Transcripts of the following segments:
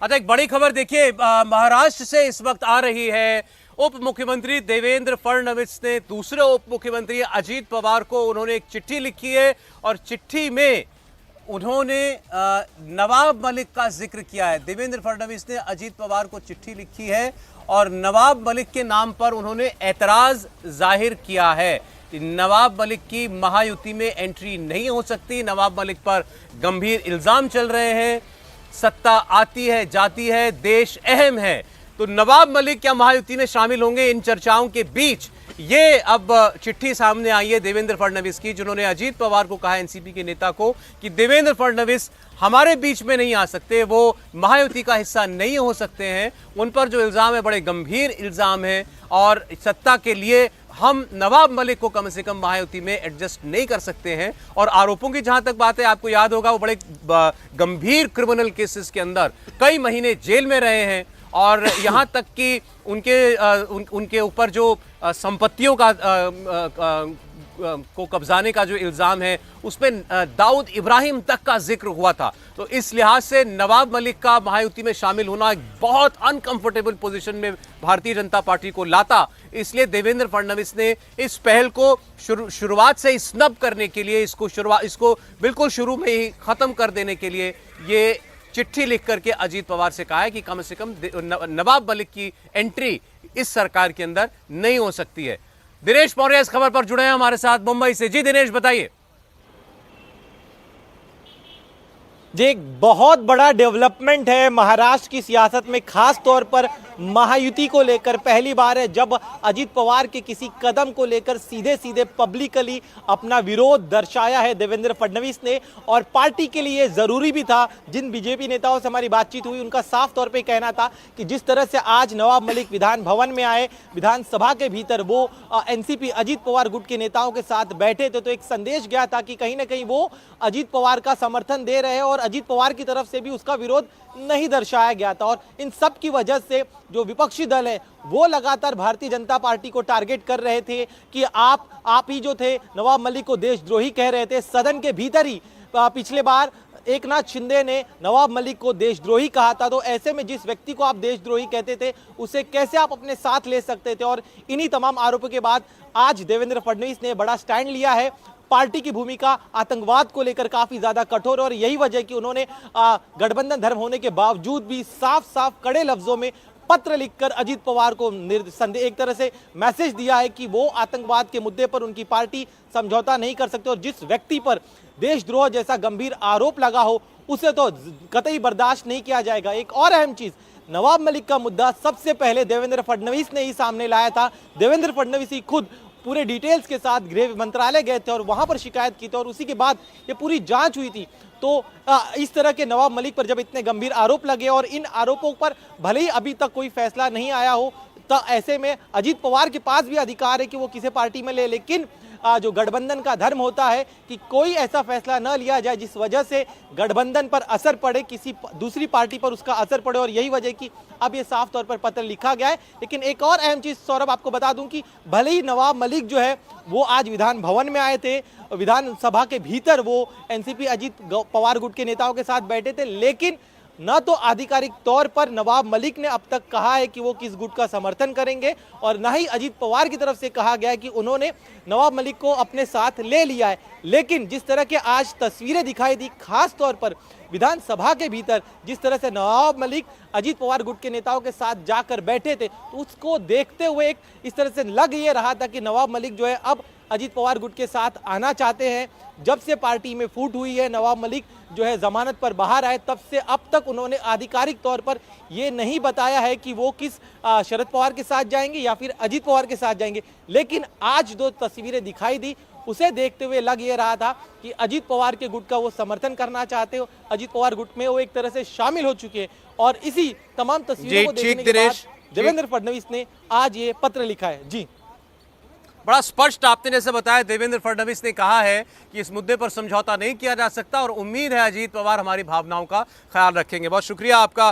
अच्छा, एक बड़ी खबर देखिए, महाराष्ट्र से इस वक्त आ रही है। उप मुख्यमंत्री देवेंद्र फडणवीस ने दूसरे उप मुख्यमंत्री अजीत पवार को उन्होंने एक चिट्ठी लिखी है और चिट्ठी में उन्होंने नवाब मलिक का जिक्र किया है। देवेंद्र फडणवीस ने अजीत पवार को चिट्ठी लिखी है और नवाब मलिक के नाम पर उन्होंने ऐतराज जाहिर किया है। नवाब मलिक की महायुति में एंट्री नहीं हो सकती। नवाब मलिक पर गंभीर इल्जाम चल रहे हैं, सत्ता आती है जाती है, देश अहम है। तो नवाब मलिक क्या महायुति में शामिल होंगे? इन चर्चाओं के बीच ये अब चिट्ठी सामने आई है देवेंद्र फडणवीस की, जिन्होंने अजीत पवार को कहा, एनसीपी के नेता को, कि देवेंद्र फडणवीस हमारे बीच में नहीं आ सकते, वो महायुति का हिस्सा नहीं हो सकते हैं। उन पर जो इल्जाम है बड़े गंभीर इल्जाम है और सत्ता के लिए हम नवाब मलिक को कम से कम महायुति में एडजस्ट नहीं कर सकते हैं। और आरोपों की जहां तक बात है, आपको याद होगा वो बड़े गंभीर क्रिमिनल केसेस के अंदर कई महीने जेल में रहे हैं और यहां तक कि उनके ऊपर जो संपत्तियों का को कब्जाने का जो इल्जाम है उसमें दाऊद इब्राहिम तक का जिक्र हुआ था। तो इस लिहाज से नवाब मलिक का महायुति में शामिल होना एक बहुत अनकंफर्टेबल पोजीशन में भारतीय जनता पार्टी को लाता। इसलिए देवेंद्र फडणवीस ने इस पहल को शुरुआत से ही स्नब करने के लिए, इसको बिल्कुल शुरू में ही खत्म कर देने के लिए ये चिट्ठी लिख करके अजीत पवार से कहा है कि कम से कम नवाब मलिक की एंट्री इस सरकार के अंदर नहीं हो सकती है। दिनेश मौर्य इस खबर पर जुड़े हैं हमारे साथ मुंबई से। जी दिनेश, बताइए। जी, एक बहुत बड़ा डेवलपमेंट है महाराष्ट्र की सियासत में, खास तौर पर महायुति को लेकर। पहली बार है जब अजीत पवार के किसी कदम को लेकर सीधे सीधे पब्लिकली अपना विरोध दर्शाया है देवेंद्र फडणवीस ने। और पार्टी के लिए ज़रूरी भी था। जिन बीजेपी नेताओं से हमारी बातचीत हुई उनका साफ तौर पे कहना था कि जिस तरह से आज नवाब मलिक विधान भवन में आए, विधानसभा के भीतर वो एनसीपी अजीत पवार गुट के नेताओं के साथ बैठे थे, तो एक संदेश गया था कि कहीं ना कहीं वो अजीत पवार का समर्थन दे रहे हैं और अजीत पवार की तरफ से भी उसका विरोध नहीं दर्शाया गया था। और इन सब की वजह से जो विपक्षी दल है वो लगातार भारतीय जनता पार्टी को टारगेट कर रहे थे कि आप ही जो थे नवाब मलिक को देशद्रोही कह रहे थे। सदन के भीतर ही पिछले बार एकनाथ शिंदे ने नवाब मलिक को देशद्रोही कहा था। तो ऐसे में जिस व्यक्ति को आप देशद्रोही कहते थे उसे कैसे आप अपने साथ ले सकते थे? और इन्हीं तमाम आरोपों के बाद आज देवेंद्र फडणवीस ने बड़ा स्टैंड लिया है। पार्टी की भूमिका आतंकवाद को लेकर काफी ज्यादा कठोर, और यही वजह कि उन्होंने गठबंधन धर्म होने के बावजूद भी साफ साफ कड़े लफ्जों में पत्र लिखकर अजीत पवार को एक तरह से मैसेज दिया है कि वो आतंकवाद के मुद्दे पर उनकी पार्टी समझौता नहीं कर सकती और जिस व्यक्ति पर देशद्रोह जैसा गंभीर आरोप लगा हो उसे तो कतई बर्दाश्त नहीं किया जाएगा। एक और अहम चीज, नवाब मलिक का मुद्दा सबसे पहले देवेंद्र फडणवीस ने ही सामने लाया था। देवेंद्र फडणवीस ही खुद पूरे डिटेल्स के साथ गृह मंत्रालय गए थे और वहां पर शिकायत की थी और उसी के बाद ये पूरी जांच हुई थी। तो इस तरह के नवाब मलिक पर जब इतने गंभीर आरोप लगे और इन आरोपों पर भले ही अभी तक कोई फैसला नहीं आया हो, तो ऐसे में अजीत पवार के पास भी अधिकार है कि वो किसी पार्टी में ले, लेकिन जो गठबंधन का धर्म होता है कि कोई ऐसा फैसला न लिया जाए जिस वजह से गठबंधन पर असर पड़े, किसी दूसरी पार्टी पर उसका असर पड़े। और यही वजह कि अब ये साफ तौर पर पत्र लिखा गया है। लेकिन एक और अहम चीज सौरभ आपको बता दूं कि भले ही नवाब मलिक जो है वो आज विधान भवन में आए थे, विधानसभा के भीतर वो एनसीपी अजीत पवार गुट के नेताओं के साथ बैठे थे, लेकिन न तो आधिकारिक तौर पर नवाब मलिक ने अब तक कहा है कि वो किस गुट का समर्थन करेंगे और न ही अजीत पवार की तरफ से कहा गया है कि उन्होंने नवाब मलिक को अपने साथ ले लिया है। लेकिन जिस तरह के आज तस्वीरें दिखाई दी, खास तौर पर विधानसभा के भीतर जिस तरह से नवाब मलिक अजीत पवार गुट के नेताओं के साथ जाकर बैठे थे, तो उसको देखते हुए एक इस तरह से लग ये रहा था कि नवाब मलिक जो है अब अजीत पवार गुट के साथ आना चाहते हैं। जब से पार्टी में फूट हुई है, नवाब मलिक जो है जमानत पर बाहर आए, तब से अब तक उन्होंने आधिकारिक तौर पर ये नहीं बताया है कि वो किस शरद पवार के साथ जाएंगे या फिर अजीत पवार के साथ जाएंगे। लेकिन आज जो तस्वीरें दिखाई दी उसे देखते हुए लग ये रहा था कि अजीत पवार के गुट का वो समर्थन करना चाहते हो, अजीत पवार गुट में वो एक तरह से शामिल हो चुके हैं। और इसी तमाम तस्वीरों को देखने के बाद देवेंद्र फडणवीस ने आज ये पत्र लिखा है। जी, बड़ा स्पष्ट आपने जैसे बताया, देवेंद्र फडणवीस ने कहा है कि इस मुद्दे पर समझौता नहीं किया जा सकता और उम्मीद है अजीत पवार हमारी भावनाओं का ख्याल रखेंगे। बहुत शुक्रिया आपका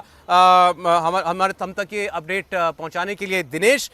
हम तक ये अपडेट पहुंचाने के लिए दिनेश।